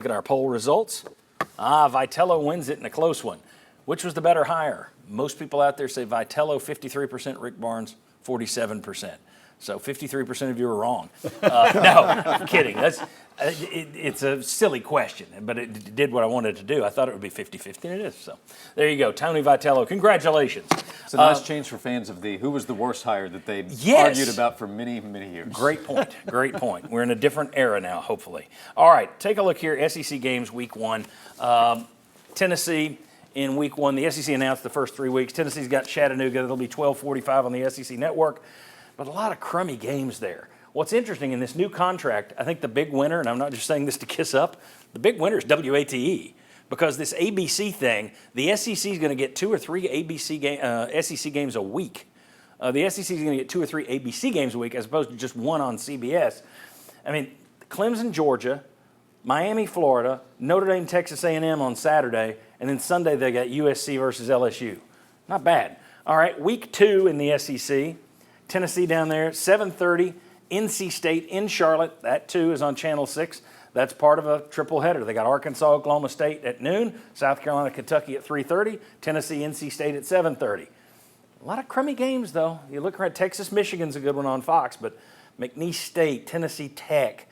Look at our poll results. Vitello wins it in a close one. Which was the better hire? Most people out there say Vitello, 53%, Rick Barnes, 47%. So 53% of you are wrong. No, I'm kidding. It's a silly question, but it did what I wanted to do. I thought it would be 50-50, and it is. So there you go, Tony Vitello. Congratulations. It's a nice change for fans of who was the worst hire that they argued about for many, many years. Great point. Great point. We're in a different era now, hopefully. All right, take a look here. SEC games, week one. Tennessee in week one. The SEC announced the first 3 weeks. Tennessee's got Chattanooga. It'll be 12:45 on the SEC network. But a lot of crummy games there. What's interesting in this new contract, I think the big winner, and I'm not just saying this to kiss up, the big winner is WATE. Because this ABC thing, the SEC is going to get 2 or 3 SEC games a week. The SEC is going to get 2 or 3 ABC games a week as opposed to just one on CBS. I mean, Clemson, Georgia, Miami, Florida, Notre Dame, Texas A&M on Saturday, and then Sunday they got USC versus LSU. Not bad. All right, week 2 in the SEC. Tennessee down there, 7:30, NC State in Charlotte. That, too, is on Channel 6. That's part of a triple header. They got Arkansas, Oklahoma State at noon, South Carolina, Kentucky at 3:30, Tennessee, NC State at 7:30. A lot of crummy games, though. You look at Texas, Michigan's a good one on Fox, but McNeese State, Tennessee Tech,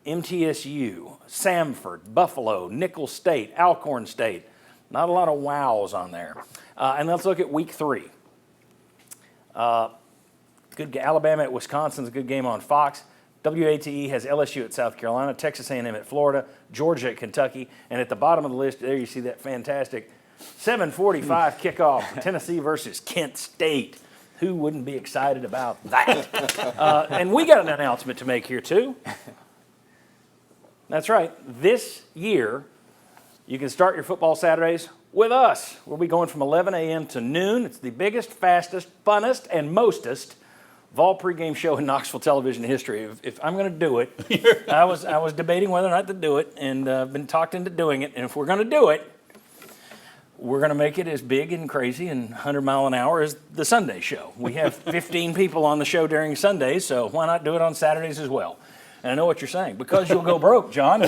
MTSU, Samford, Buffalo, Nicholls State, Alcorn State. Not a lot of wows on there. And let's look at week 3. Good Alabama at Wisconsin's a good game on Fox. WATE has LSU at South Carolina, Texas A&M at Florida, Georgia at Kentucky, and at the bottom of the list there you see that fantastic 7:45 kickoff, Tennessee versus Kent State. Who wouldn't be excited about that? And we got an announcement to make here too. That's right. This year, you can start your football Saturdays with us. We'll be going from 11 a.m. to noon. It's the biggest, fastest, funnest, and mostest Vol pregame show in Knoxville television history. If I'm going to do it, I was debating whether or not to do it, and I've been talked into doing it. And if we're going to do it, we're going to make it as big and crazy and 100 mile an hour as the Sunday show. We have 15 people on the show during Sundays, so why not do it on Saturdays as well? And I know what you're saying, because you'll go broke, John.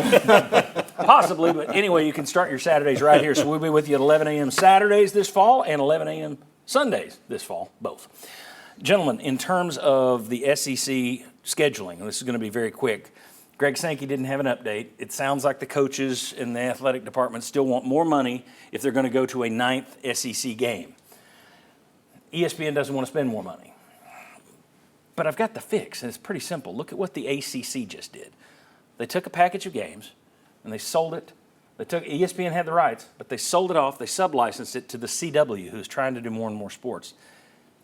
Possibly, but anyway, you can start your Saturdays right here. So we'll be with you at 11 a.m. Saturdays this fall and 11 a.m. Sundays this fall, both. Gentlemen, in terms of the SEC scheduling, and this is going to be very quick, Greg Sankey didn't have an update. It sounds like the coaches in the athletic department still want more money if they're going to go to a 9th SEC game. ESPN doesn't want to spend more money. But I've got the fix, and it's pretty simple. Look at what the ACC just did. They took a package of games, and they sold it. ESPN had the rights, but they sold it off. They sublicensed it to the CW, who's trying to do more and more sports.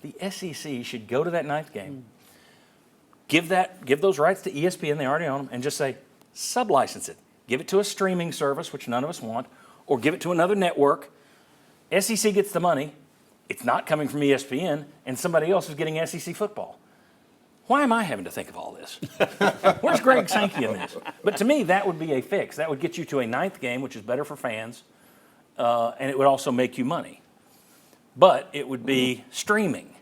The SEC should go to that 9th game, give those rights to ESPN, they already own them, and just say, sublicense it. Give it to a streaming service, which none of us want, or give it to another network. SEC gets the money. It's not coming from ESPN, and somebody else is getting SEC football. Why am I having to think of all this? Where's Greg Sankey in this? But to me, that would be a fix. That would get you to a 9th game, which is better for fans, and it would also make you money. But it would be streaming.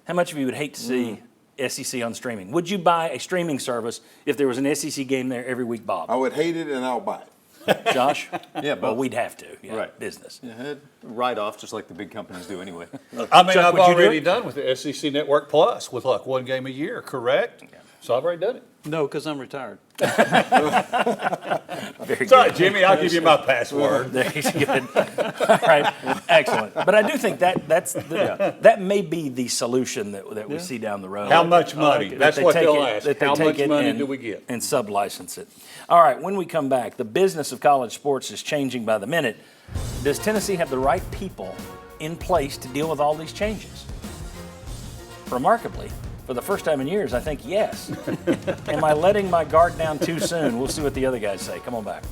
How much of you would hate to see SEC on streaming? Would you buy a streaming service if there was an SEC game there every week, Bob? I would hate it, and I'll buy it. Josh? Yeah, well, we'd have to. Yeah, right. Business. Yeah, write-off, just like the big companies do anyway. I mean, Chuck, I've would you do already it? done with the SEC Network Plus with like 1 game a year, correct? Yeah. So I've already done it. No, because I'm retired. Very Sorry, good. Jimmy, I'll give you my password. There he's good. All right, excellent. But I do think that may be the solution that we see down the road. How much money? That's what they'll ask. That they How take much it money do we get? And sublicense it. All right, when we come back, the business of college sports is changing by the minute. Does Tennessee have the right people in place to deal with all these changes? Remarkably, for the first time in years, I think yes. Am I letting my guard down too soon? We'll see what the other guys say. Come on back.